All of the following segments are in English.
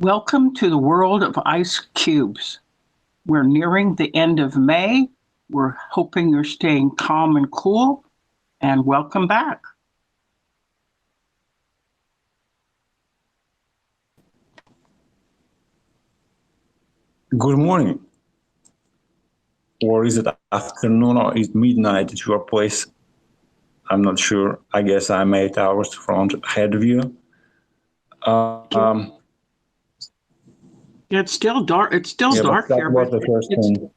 Welcome to the world of ice cubes. We're nearing the end of May. We're hoping you're staying calm and cool, and welcome back. Good morning. Or is it afternoon or is midnight at your place? I'm not sure. I guess I'm 8 hours front ahead of you. It's still dark. It's still dark here, but the first thing.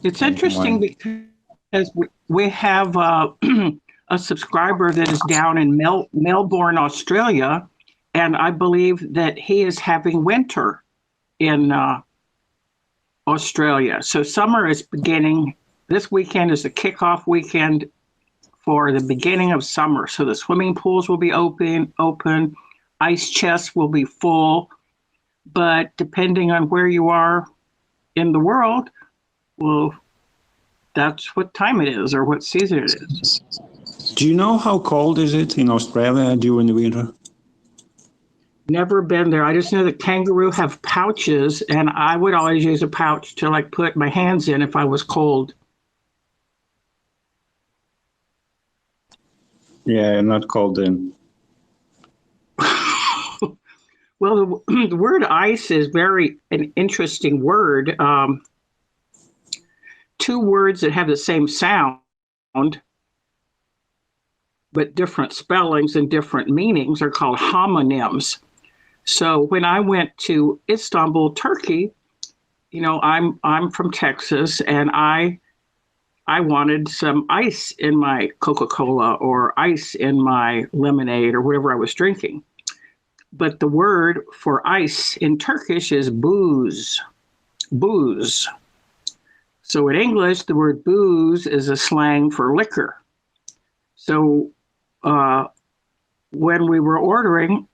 It's interesting because we have a subscriber that is down in Melbourne, Australia, and I believe that he is having winter in Australia. So summer is beginning. This weekend is the kickoff weekend for the beginning of summer. So the swimming pools will be open, ice chests will be full. But depending on where you are in the world, well, that's what time it is or what season it is. Do you know how cold is it in Australia during the winter? Never been there. I just know that kangaroo have pouches, and I would always use a pouch to like put my hands in if I was cold. Yeah, not cold then. Well, the word ice is an interesting word. Two words that have the same sound, but different spellings and different meanings are called homonyms. So when I went to Istanbul, Turkey, you know, I'm from Texas, and I wanted some ice in my Coca-Cola or ice in my lemonade or whatever I was drinking. But the word for ice in Turkish is booze. So in English, the word booze is a slang for liquor. So when we were ordering,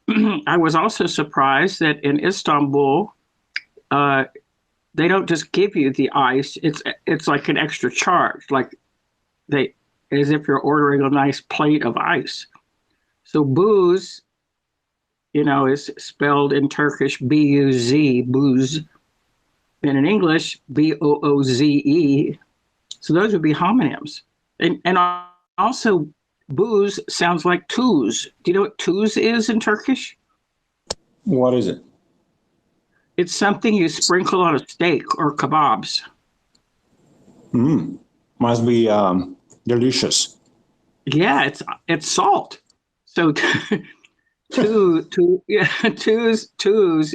I was also surprised that in Istanbul, they don't just give you the ice. It's like an extra charge, as if you're ordering a nice plate of ice. So booze, you know, is spelled in Turkish B-U-Z, booze, and in English B-O-O-Z-E. So those would be homonyms. And also, booze sounds like tuz. Do you know what tuz is in Turkish? What is it? It's something you sprinkle on a steak or kebabs. Must be delicious. Yeah, it's salt. So tuz.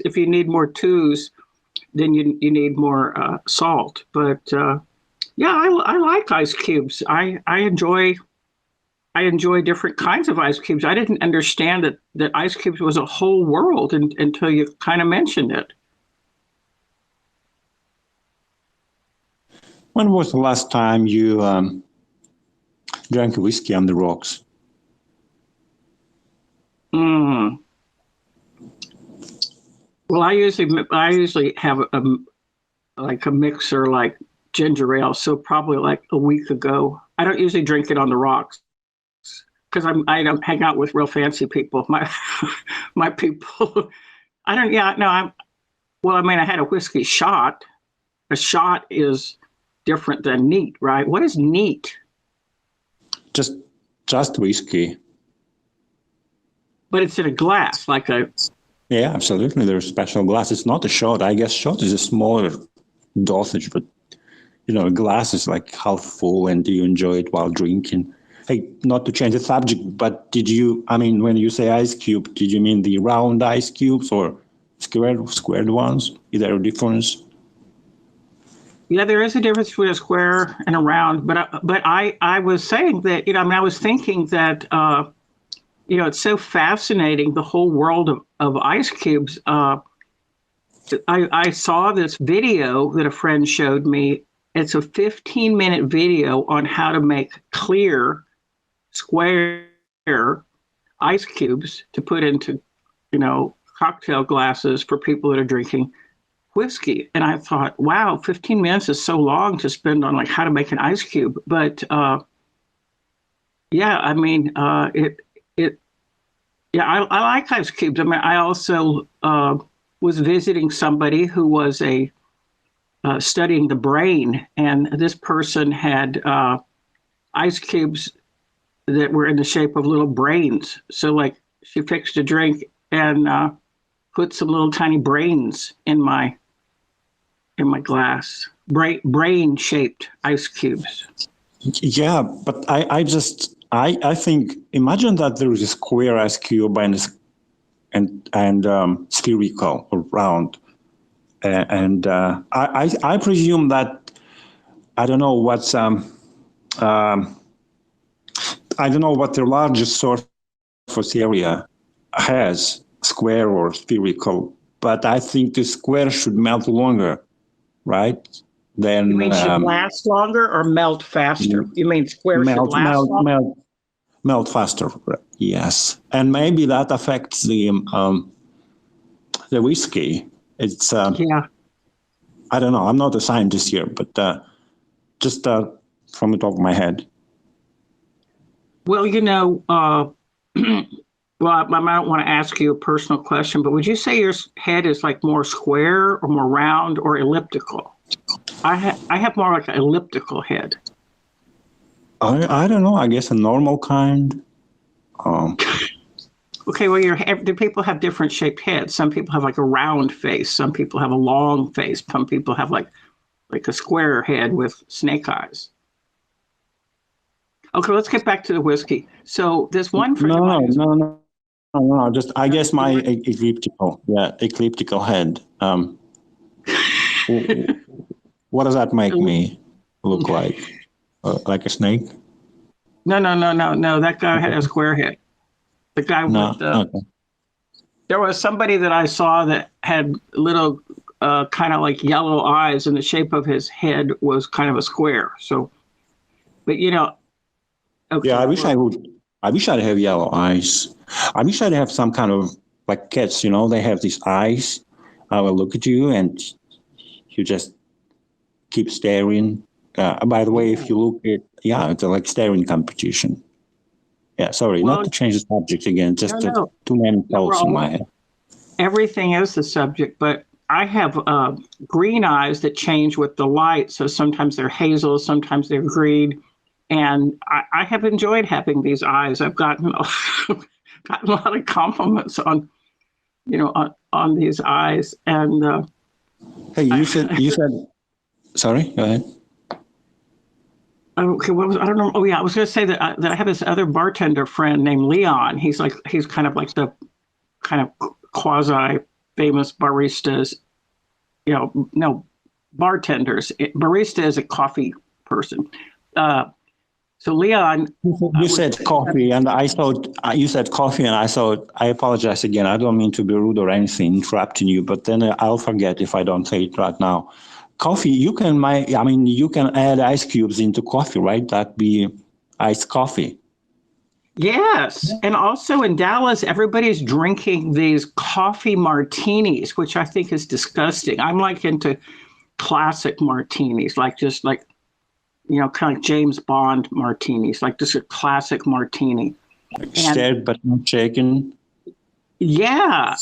If you need more tuz, then you need more salt. But yeah, I like ice cubes. I enjoy different kinds of ice cubes. I didn't understand that ice cubes was a whole world until you kind of mentioned it. When was the last time you drank whiskey on the rocks? Well, I usually have a mixer like ginger ale, so probably like a week ago. I don't usually drink it on the rocks because I don't hang out with real fancy people. My people, I don't. Yeah, no. I mean, I had a whiskey shot. A shot is different than neat, right? What is neat? Just whiskey. But it's in a glass, like a. Yeah, absolutely. There's special glass. It's not a shot. I guess shot is a smaller dosage, but you know, a glass is like half full, and you enjoy it while drinking. Hey, not to change the subject, but when you say ice cube, did you mean the round ice cubes or squared ones? Is there a difference? Yeah, there is a difference between a square and a round, but I was saying that, you know, I mean, I was thinking that, you know, it's so fascinating, the whole world of ice cubes. I saw this video that a friend showed me. It's a 15-minute video on how to make clear, square ice cubes to put into, you know, cocktail glasses for people that are drinking whiskey. And I thought, wow, 15 minutes is so long to spend on like how to make an ice cube. But yeah, I mean, yeah, I like ice cubes. I mean, I also was visiting somebody who was a studying the brain, and this person had ice cubes that were in the shape of little brains. So like she fixed a drink and put some little tiny brains in my glass, brain shaped ice cubes. Yeah, but I think imagine that there is a square ice cube and spherical or round, and I presume that I don't know what's I don't know what the largest surface area has, square or spherical, but I think the square should melt longer, right? Then You mean should last longer or melt faster? You mean square should last longer? melt faster. Yes, and maybe that affects the whiskey. It's Yeah. I don't know. I'm not a scientist here, but just from the top of my head. Well, well, I might want to ask you a personal question, but would you say your head is like more square or more round or elliptical? I have more like an elliptical head. I don't know. I guess a normal kind. Okay, well, do people have different shaped heads? Some people have like a round face. Some people have a long face. Some people have like a square head with snake eyes. Okay, let's get back to the whiskey. So there's one friend of mine. No. Just I guess my elliptical head. What does that make me look like? Like a snake? No. That guy had a square head. The guy with okay. There was somebody that I saw that had little kind of like yellow eyes, and the shape of his head was kind of a square. So, but okay. Yeah, I wish I'd have yellow eyes. I wish I'd have some kind of like cats, they have these eyes. I will look at you and you just keep staring. By the way, if you look at, it's like staring competition. Yeah, sorry, not to change the subject again, just too many thoughts in my head. Everything is the subject, but I have green eyes that change with the light. So sometimes they're hazel, sometimes they're green. And I have enjoyed having these eyes. I've gotten gotten a lot of compliments on these eyes. And hey, you said. Sorry, go ahead. Okay, I don't know. Oh yeah, I was going to say that I have this other bartender friend named Leon. He's kind of like the kind of quasi famous baristas. No, bartenders. Barista is a coffee person. So Leon, you said coffee, and I thought you said coffee, and I thought I apologize again. I don't mean to be rude or anything, interrupting you, but then I'll forget if I don't say it right now. Coffee, you can add ice cubes into coffee, right? That'd be iced coffee. Yes, and also in Dallas, everybody's drinking these coffee martinis, which I think is disgusting. I'm like into classic martinis, kind of like James Bond martinis, like just a classic martini. Stirred but not shaken. Yeah.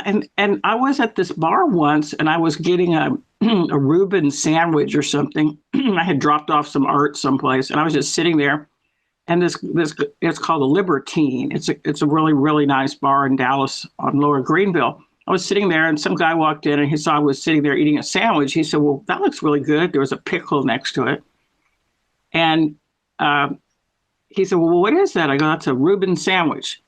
And I was at this bar once, and I was getting a Reuben sandwich or something. I had dropped off some art someplace, and I was just sitting there. And this it's called a Libertine. It's a really, really nice bar in Dallas on Lower Greenville. I was sitting there, and some guy walked in, and he saw I was sitting there eating a sandwich. He said, "Well, that looks really good." There was a pickle next to it. And he said, "Well, what is that?" I go, "That's a Reuben sandwich."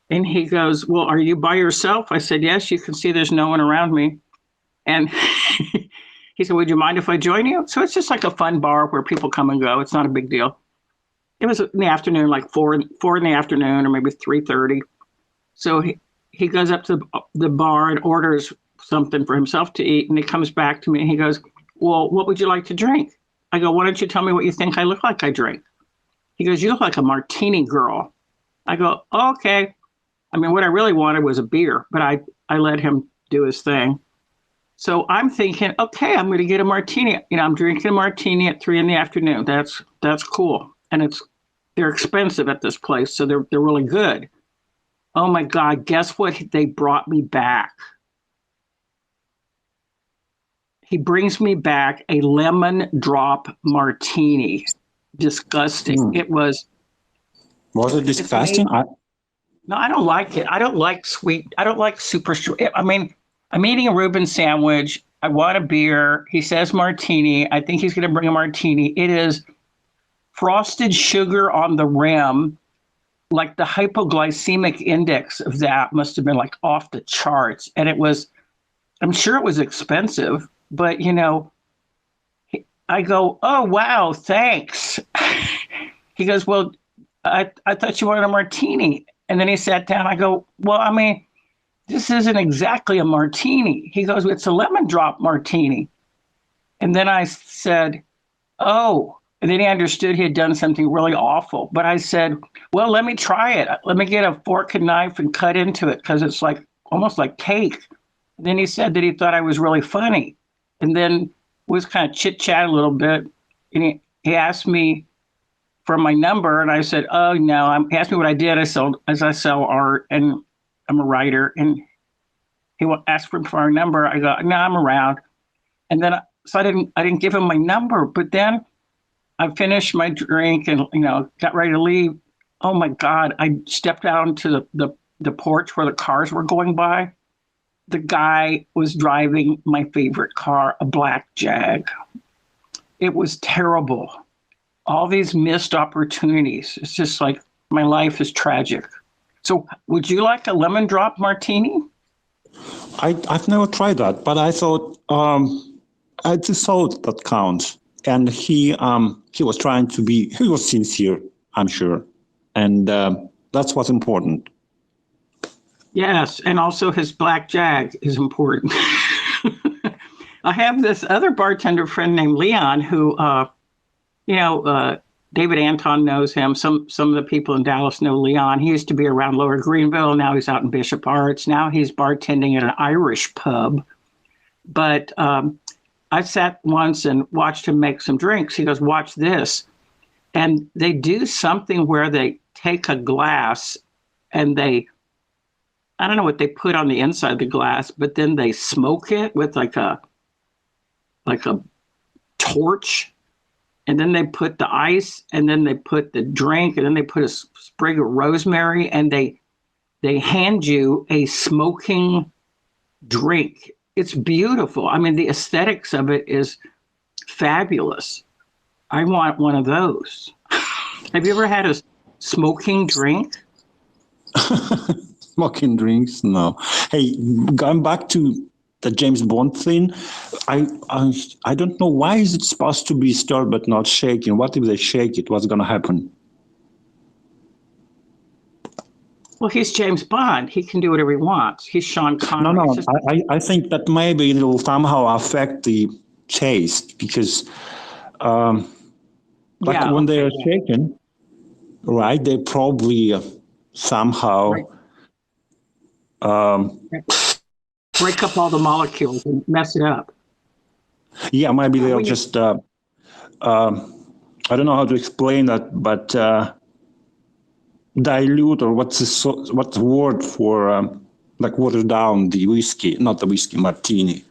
And he goes, "Well, are you by yourself?" I said, "Yes, you can see there's no one around me." And he said, "Would you mind if I join you?" So it's just like a fun bar where people come and go. It's not a big deal. It was in the afternoon, like 4 in the afternoon, or maybe 3:30. So he goes up to the bar and orders something for himself to eat. And he comes back to me and he goes, "Well, what would you like to drink?" I go, "Why don't you tell me what you think I look like I drink?" He goes, "You look like a martini girl." I go, oh, "Okay." I mean, what I really wanted was a beer, but I let him do his thing. So I'm thinking, okay, I'm going to get a martini. I'm drinking a martini at 3 p.m. That's cool. And they're expensive at this place, so they're really good. Oh my God, guess what they brought me back? he brings me back a lemon drop martini. Disgusting. It was. Was it disgusting? No, I don't like it. I don't like sweet. I don't like super. I mean, I'm eating a Reuben sandwich. I want a beer. He says martini. I think he's going to bring a martini. It is frosted sugar on the rim. Like the hypoglycemic index of that must have been like off the charts. And it was, I'm sure it was expensive, but you know, I go, oh, wow, thanks. He goes, well, I thought you wanted a martini. And then he sat down. I go, well, I mean, this isn't exactly a martini. He goes, it's a lemon drop martini. And then I said, oh, and then he understood he had done something really awful. But I said, well, let me try it. Let me get a fork and knife and cut into it because it's like almost like cake. And then he said that he thought I was really funny. And then we was kind of chit chat a little bit. And he asked me for my number. And I said, oh, no. He asked me what I did. I sell art and I'm a writer. And he asked for our number. I go, no, I'm around. And then so I didn't give him my number. But then I finished my drink and, you know, got ready to leave. Oh, my God. I stepped out onto the porch where the cars were going by. The guy was driving my favorite car, a black Jag. It was terrible. All these missed opportunities. It's just like my life is tragic. So would you like a lemon drop martini? I've never tried that, but I thought it's a thought that counts. And he was trying to be, he was sincere, I'm sure. And that's what's important. Yes, and also his black Jag is important. I have this other bartender friend named Leon who, David Anton knows him. Some of the people in Dallas know Leon. He used to be around Lower Greenville. Now he's out in Bishop Arts. Now he's bartending at an Irish pub. But I sat once and watched him make some drinks. He goes, watch this. And they do something where they take a glass and I don't know what they put on the inside of the glass, but then they smoke it with like a torch. And then they put the ice, and then they put the drink, and then they put a sprig of rosemary, and they hand you a smoking drink. It's beautiful. I mean, the aesthetics of it is fabulous. I want one of those. Have you ever had a smoking drink? Smoking drinks? No. Hey, going back to the James Bond thing, I don't know, why is it supposed to be stirred but not shaken? What if they shake it? What's going to happen? Well, he's James Bond. He can do whatever he wants. He's Sean Connery. No. I think that maybe it will somehow affect the taste because when they are shaken, right, they probably somehow... break up all the molecules and mess it up. Yeah, maybe they'll just, I don't know how to explain that, but dilute, or what's the word for, like water down the whiskey, not the whiskey, martini.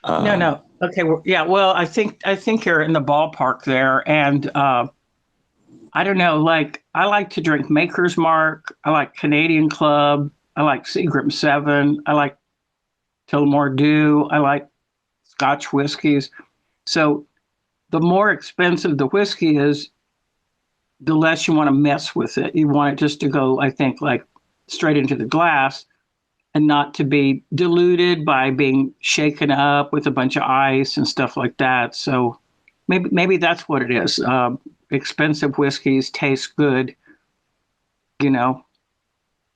No. Okay, well, I think you're in the ballpark there. And I don't know, like I like to drink Maker's Mark. I like Canadian Club. I like Seagram 7. I like Tullamore Dew. I like Scotch whiskeys. So the more expensive the whiskey is, the less you want to mess with it. You want it just to go, I think, like straight into the glass and not to be diluted by being shaken up with a bunch of ice and stuff like that. So maybe that's what it is. Expensive whiskeys taste good. You know,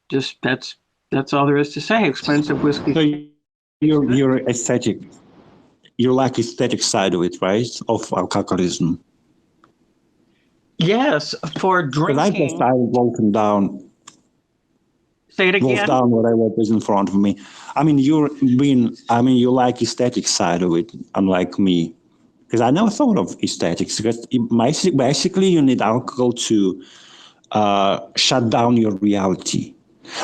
just that's all there is to say. Expensive whiskey. So you're aesthetic. You like aesthetic side of it, right? Of alcoholism. Yes, for drinking. I just started walking down. Say it again. Wolf down whatever is in front of me. I mean, you like aesthetic side of it, unlike me, because I never thought of aesthetics. Because basically, you need alcohol to shut down your reality.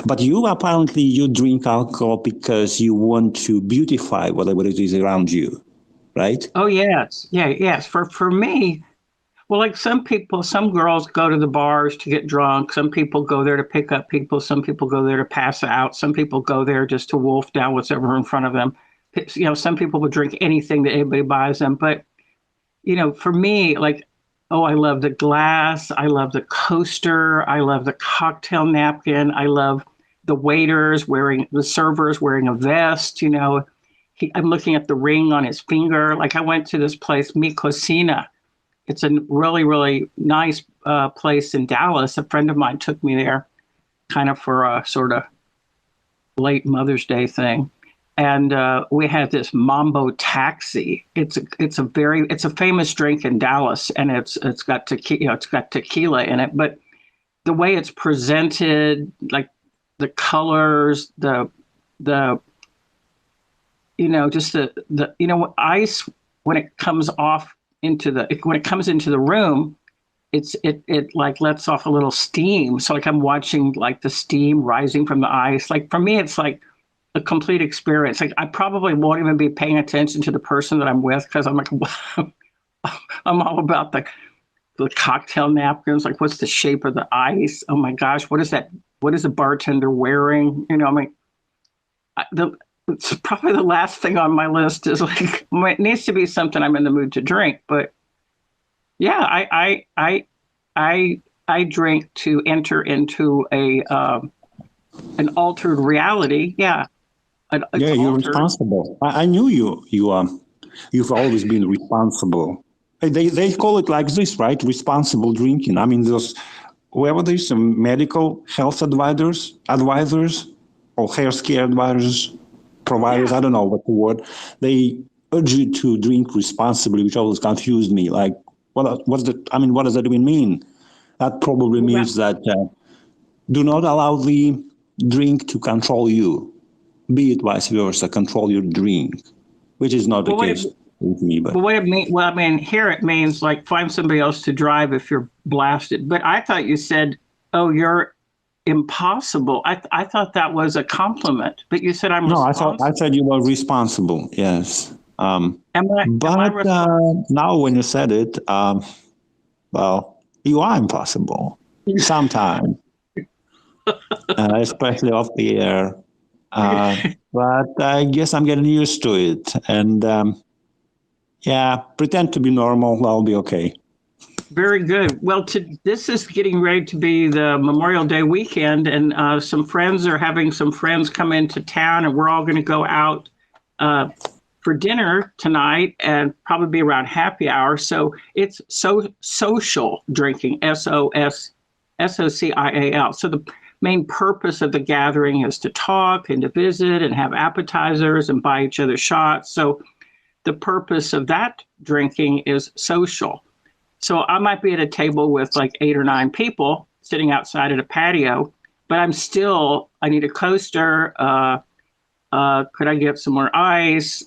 But you apparently you drink alcohol because you want to beautify whatever it is around you, right? Oh yes, yeah, yes. For me, well, like some people, some girls go to the bars to get drunk. Some people go there to pick up people. Some people go there to pass out. Some people go there just to wolf down whatever in front of them. You know, some people would drink anything that anybody buys them. But you know, for me, like, oh, I love the glass. I love the coaster. I love the cocktail napkin. I love the servers wearing a vest. You know, I'm looking at the ring on his finger. Like I went to this place, Mi Cocina. It's a really, really nice place in Dallas. A friend of mine took me there kind of for a sort of late Mother's Day thing. And we had this Mambo Taxi. It's a famous drink in Dallas, and it's got tequila in it. But the way it's presented, like the colors, the just the ice when it comes into the room, it like lets off a little steam. So like I'm watching like the steam rising from the ice. Like for me, it's like a complete experience. Like I probably won't even be paying attention to the person that I'm with because I'm like, I'm all about the cocktail napkins. Like, what's the shape of the ice? Oh my gosh, what is that? What is the bartender wearing? You know, I mean, it's probably the last thing on my list is like, it needs to be something I'm in the mood to drink. But yeah, I drink to enter into an altered reality. Yeah. Yeah, you're responsible. I knew you. You've always been responsible. They call it like this, right? Responsible drinking. I mean, whoever there's some medical health advisors, or health care advisors, providers. Yeah. I don't know what the word. They urge you to drink responsibly, which always confused me. Like, what does that even mean? That probably means that do not allow the drink to control you. Be it vice versa, control your drink, which is not the case with me. But what it mean? Well, I mean, here it means like find somebody else to drive if you're blasted. But I thought you said, "Oh, you're impossible." I thought that was a compliment, but you said I'm no, responsible. I said you were responsible. Yes, Am I now when you said it, well, you are impossible sometimes, especially off the air. But I guess I'm getting used to it. And yeah, pretend to be normal. I'll be okay. Very good. Well, this is getting ready to be the Memorial Day weekend, and some friends are having some friends come into town, and we're all going to go out for dinner tonight and probably be around happy hour. So it's social drinking, SOCIAL. So the main purpose of the gathering is to talk and to visit and have appetizers and buy each other shots. So the purpose of that drinking is social. So I might be at a table with like 8 or 9 people sitting outside at a patio, but I need a coaster. Could I get some more ice?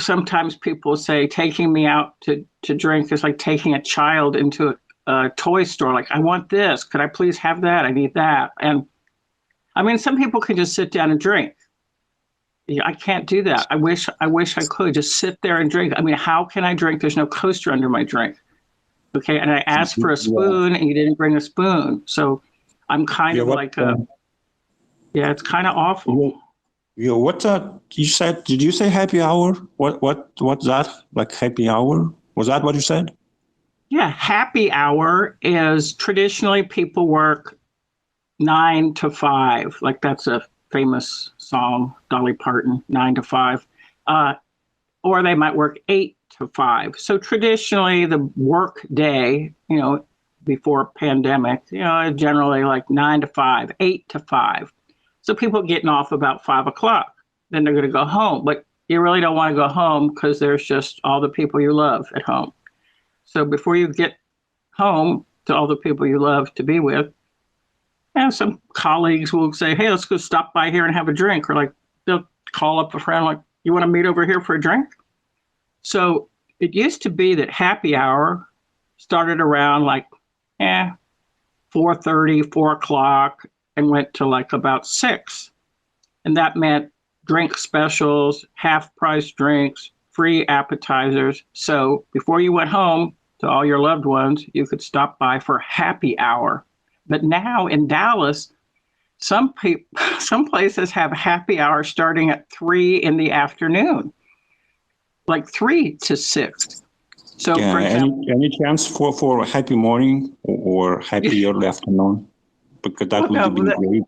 Sometimes people say taking me out to drink is like taking a child into a toy store. Like, I want this. Could I please have that? I need that. And I mean, some people can just sit down and drink. I can't do that. I wish I could just sit there and drink. I mean, how can I drink? There's no coaster under my drink. Okay. And I asked for a spoon and you didn't bring a spoon. So I'm kind of like, it's kind of awful. What's that? Did you say happy hour? What's that? Like happy hour? Was that what you said? Yeah. Happy hour is traditionally people work 9 to 5. Like that's a famous song, Dolly Parton, 9 to 5. Or they might work 8 to 5. So traditionally the work day, before pandemic, generally like 9 to 5, 8 to 5. So people getting off about 5 o'clock, then they're going to go home. But you really don't want to go home because there's just all the people you love at home. So before you get home to all the people you love to be with, some colleagues will say, hey, let's go stop by here and have a drink. Or like they'll call up a friend like, you want to meet over here for a drink? So it used to be that happy hour started around like 4:30, 4 o'clock, and went to like about 6. And that meant drink specials, half price drinks, free appetizers. So before you went home to all your loved ones, you could stop by for happy hour. But now in Dallas, some some places have happy hour starting at 3 in the afternoon, like 3 to 6. So Yeah, for example, any chance for a happy morning or happy early afternoon? Because that would no, be great.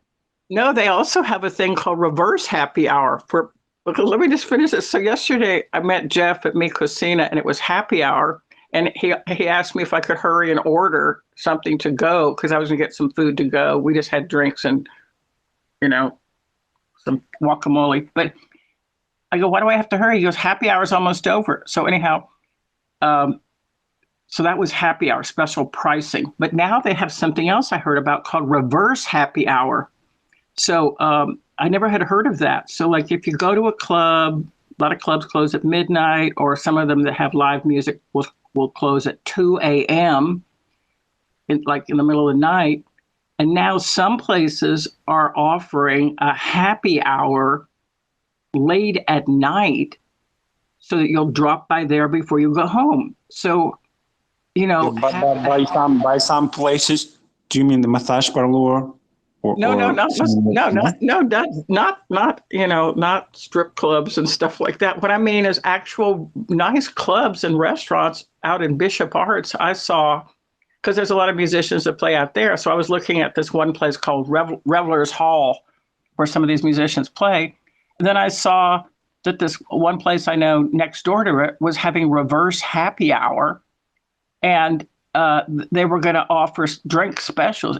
no, they also have a thing called reverse happy hour for. Let me just finish this. So yesterday I met Jeff at Mi Cocina and it was happy hour. And he asked me if I could hurry and order something to go because I was gonna get some food to go. We just had drinks and, some guacamole. But I go, why do I have to hurry? He goes, happy hour's almost over. So anyhow, so that was happy hour, special pricing. But now they have something else I heard about called reverse happy hour. So I never had heard of that. So like if you go to a club, a lot of clubs close at midnight, or some of them that have live music will close at 2 a.m. in the middle of the night. And now some places are offering a happy hour late at night so that you'll drop by there before you go home. So, But by some places, do you mean the massage parlor? Not strip clubs and stuff like that. What I mean is actual nice clubs and restaurants out in Bishop Arts. I saw, because there's a lot of musicians that play out there. So I was looking at this one place called Revelers Hall, where some of these musicians play. And then I saw that this one place I know next door to it was having reverse happy hour, and they were going to offer drink specials.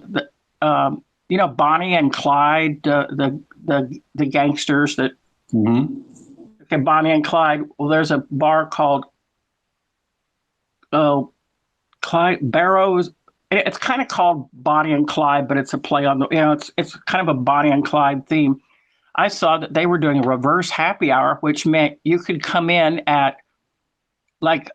Bonnie and Clyde, the gangsters that. Mm-hmm. Okay, Bonnie and Clyde. Well, there's a bar called Clyde Barrows. It's kind of called Bonnie and Clyde, but it's a play on the. It's kind of a Bonnie and Clyde theme. I saw that they were doing a reverse happy hour, which meant you could come in at like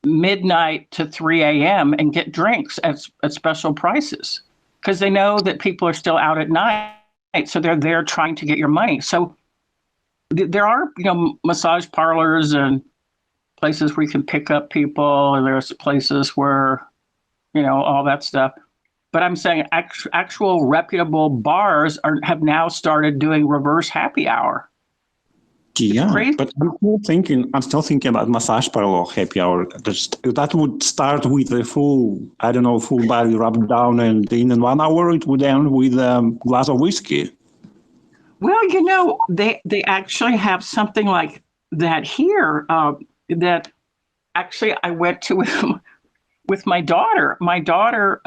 midnight to 3 a.m. and get drinks at special prices, because they know that people are still out at night, so they're there trying to get your money. So there are, massage parlors and places where you can pick up people, and there's places where, all that stuff. But I'm saying actual reputable bars have now started doing reverse happy hour. Yeah, but I'm still thinking about massage parlor happy hour. That would start with a full body rub down, and in 1 hour it would end with a glass of whiskey. Well, they actually have something like that here. That actually I went to with my daughter. My daughter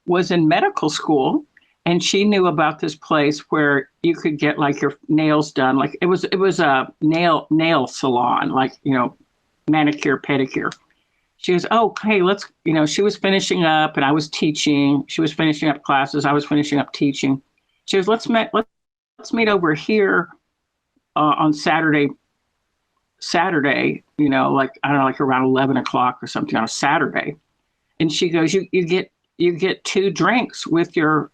was in medical school, and she knew about this place where you could get like your nails done. Like it was a nail salon, like, manicure, pedicure. She goes, oh, hey, let's, she was finishing up and I was teaching. She was finishing up classes. I was finishing up teaching. She goes, let's meet over here on Saturday, like, I don't know, like around 11 o'clock or something on a Saturday. And she goes, you get 2 drinks with your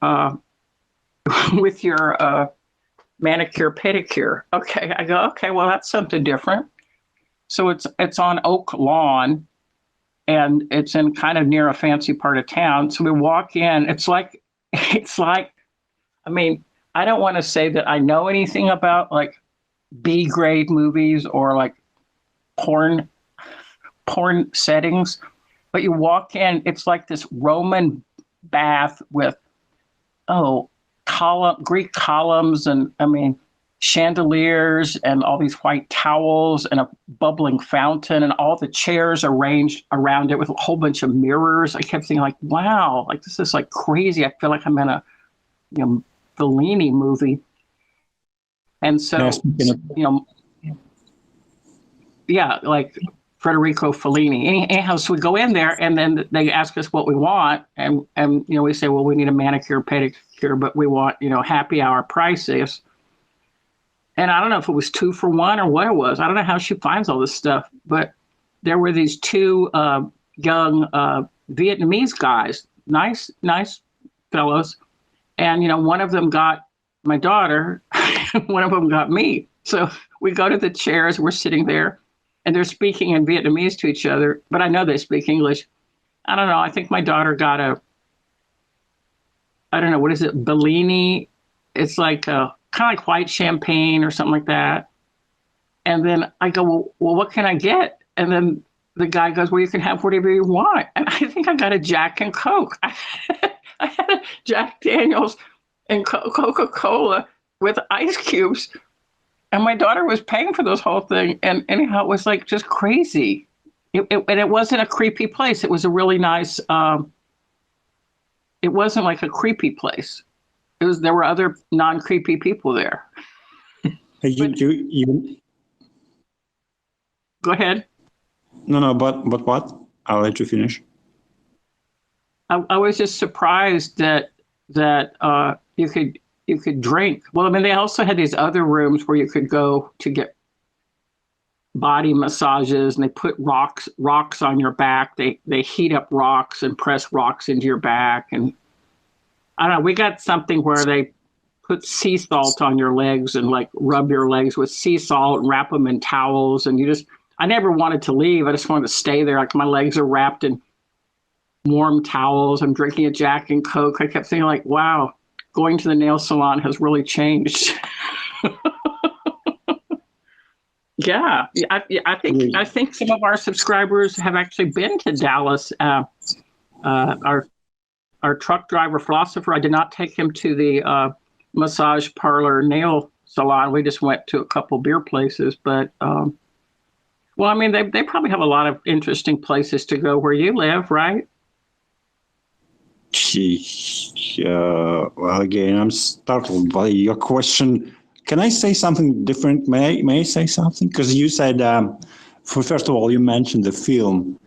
manicure pedicure. Okay, I go, okay, well, that's something different. So it's on Oak Lawn, and it's in kind of near a fancy part of town. So we walk in. It's like, I mean, I don't want to say that I know anything about like B grade movies or like porn settings, but you walk in, it's like this Roman bath with Greek columns, and chandeliers and all these white towels and a bubbling fountain, and all the chairs arranged around it with a whole bunch of mirrors. I kept thinking like, wow, like this is like crazy. I feel like I'm in a Fellini movie. And so, like Federico Fellini. Anyhow, so we go in there, and then they ask us what we want, and we say, well, we need a manicure, pedicure, but we want happy hour prices. And I don't know if it was 2 for 1 or what it was. I don't know how she finds all this stuff, but there were these 2 young Vietnamese guys nice fellows. And, one of them got my daughter, one of them got me. So we go to the chairs, we're sitting there, and they're speaking in Vietnamese to each other, but I know they speak English. I don't know. I think my daughter got I don't know, what is it, Bellini? It's like kind of like white champagne or something like that. And then I go, well, what can I get? And then the guy goes, well, you can have whatever you want. And I think I got a Jack and Coke. I had a Jack Daniels and Coca-Cola with ice cubes. And my daughter was paying for this whole thing. And anyhow, it was like just crazy. And it wasn't a creepy place. It was a really nice, it wasn't like a creepy place. There were other non-creepy people there. You Go ahead. No, but what? I'll let you finish. I was just surprised that you could drink. Well, I mean, they also had these other rooms where you could go to get body massages, and they put rocks on your back. They heat up rocks and press rocks into your back, and I don't know. We got something where they put sea salt on your legs and like rub your legs with sea salt and wrap them in towels, and I never wanted to leave. I just wanted to stay there. Like my legs are wrapped in warm towels. I'm drinking a Jack and Coke. I kept thinking like, wow, going to the nail salon has really changed. Yeah, I think some of our subscribers have actually been to Dallas. Our truck driver philosopher, I did not take him to the massage parlor nail salon. We just went to a couple beer places, but well, I mean, they probably have a lot of interesting places to go where you live, right? Well, again, I'm startled by your question. Can I say something different? May I say something? Because you said, first of all, you mentioned the film,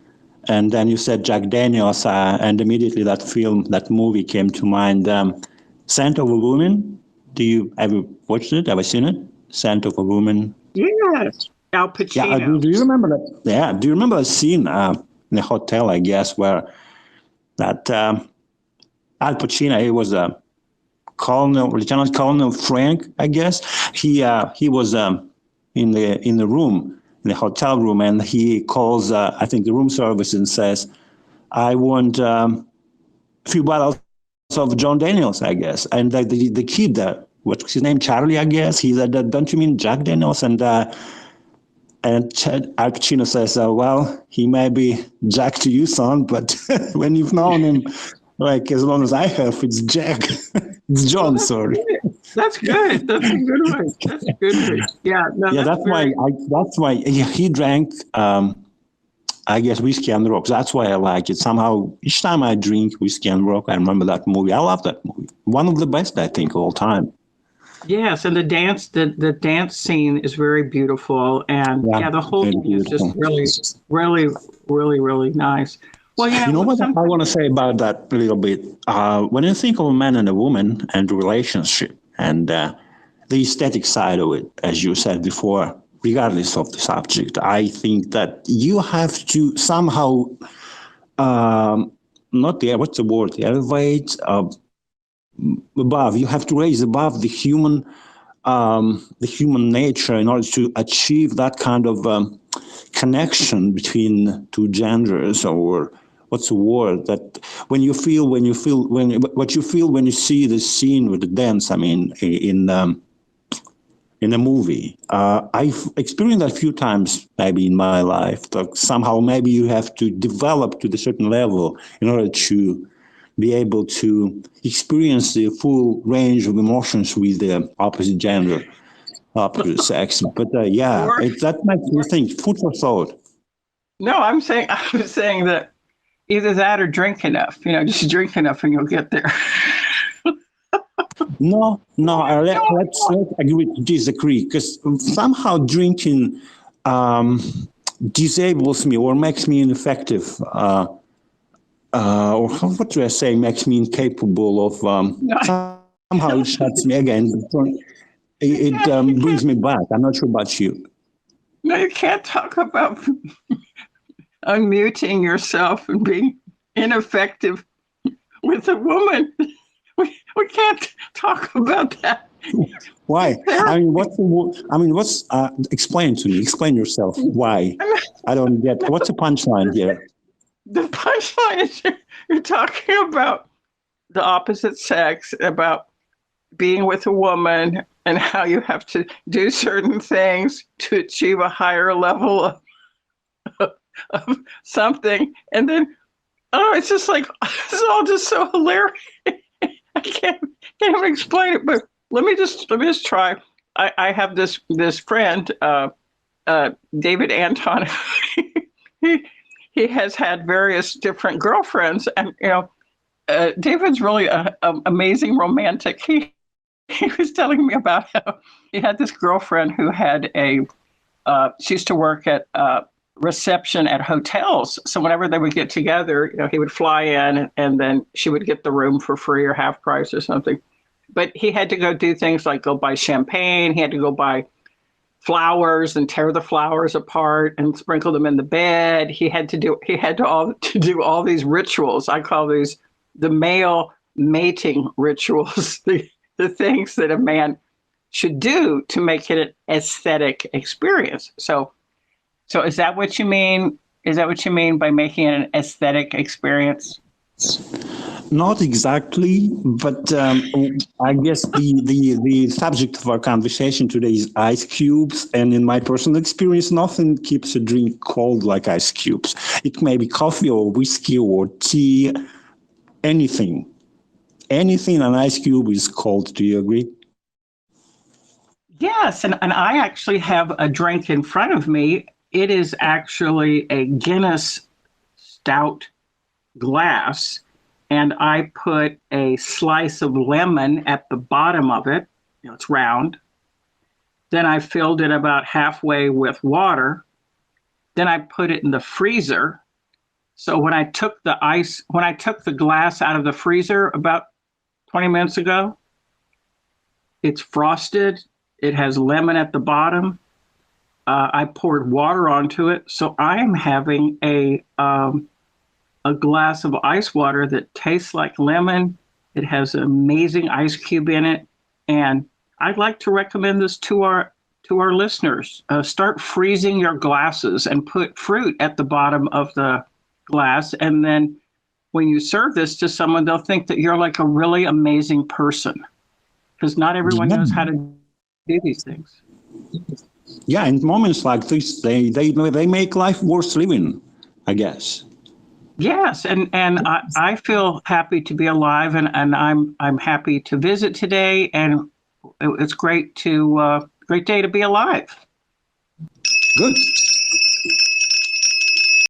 and then you said Jack Daniels, and immediately that movie came to mind. Scent of a Woman. Do you ever watched it? Ever seen it? Scent of a Woman. Yes. Al Pacino. Yeah. Do you remember that? Yeah. Do you remember a scene in the hotel? I guess where that Al Pacino, he was a Lieutenant Colonel Frank, I guess. He was in the room, in the hotel room, and he calls I think the room service and says, "I want a few bottles of John Daniels, I guess." And the kid, what's his name, Charlie, I guess. He said, "Don't you mean Jack Daniels?" And Al Pacino says, "Well, he may be Jack to you, son, but when you've known him, like as long as I have, it's Jack." It's John, sorry. That's good. That's a good one. That's a good one. Yeah. No, yeah, that's why he drank, I guess, whiskey and rock. That's why I like it. Somehow, each time I drink whiskey and rock, I remember that movie. I love that movie. One of the best, I think, of all time. Yes, and the dance scene is very beautiful, and the whole thing is just really nice. Well, you know what I want to say about that a little bit. When you think of a man and a woman and relationship and the aesthetic side of it, as you said before, regardless of the subject, I think that you have to somehow elevate above. You have to raise above the human nature in order to achieve that kind of connection between two genders, or what's the word, that what you feel when you see the scene with the dance. I mean, in a movie, I've experienced that a few times maybe in my life. That somehow maybe you have to develop to a certain level in order to be able to experience the full range of emotions with the opposite gender, opposite sex. But that makes me think. Food for thought. No, I was saying that either that or drink enough. Just drink enough and you'll get there. No. Let's agree to disagree, because somehow drinking disables me or makes me ineffective. Or what do I say? Makes me incapable of. Somehow it shuts me again. It brings me back. I'm not sure about you. No, you can't talk about unmuting yourself and being ineffective with a woman. We can't talk about that. Why? I mean, explain to me. Explain yourself. Why? I don't get. What's the punchline here? The punchline is you're talking about the opposite sex, about being with a woman and how you have to do certain things to achieve a higher level of something. And then, oh, it's just like, it's all just so hilarious. I can't even explain it, but let me just try. I have this friend, David Anton. he has had various different girlfriends, and David's really an amazing romantic. He was telling me about how he had this girlfriend who had she used to work at reception at hotels. So whenever they would get together, he would fly in and then she would get the room for free or half price or something. But he had to go do things like go buy champagne. He had to go buy flowers and tear the flowers apart and sprinkle them in the bed. He had to do all these rituals. I call these the male mating rituals, the things that a man should do to make it an aesthetic experience. So is that what you mean? Is that what you mean by making it an aesthetic experience? Not exactly, but I guess the subject of our conversation today is ice cubes, and in my personal experience, nothing keeps a drink cold like ice cubes. It may be coffee or whiskey or tea, anything. Anything an ice cube is cold. Do you agree? Yes, and I actually have a drink in front of me. It is actually a Guinness stout glass, and I put a slice of lemon at the bottom of it. It's round. Then I filled it about halfway with water. Then I put it in the freezer. So when I took the glass out of the freezer about 20 minutes ago, it's frosted. It has lemon at the bottom. I poured water onto it. So I am having a glass of ice water that tastes like lemon. It has an amazing ice cube in it. And I'd like to recommend this to our listeners. Start freezing your glasses and put fruit at the bottom of the glass. And then when you serve this to someone, they'll think that you're like a really amazing person, because not everyone knows how to do these things. Yeah, in moments like this, they make life worth living, I guess. Yes, and I feel happy to be alive, and I'm happy to visit today, and it's great day to be alive. Good.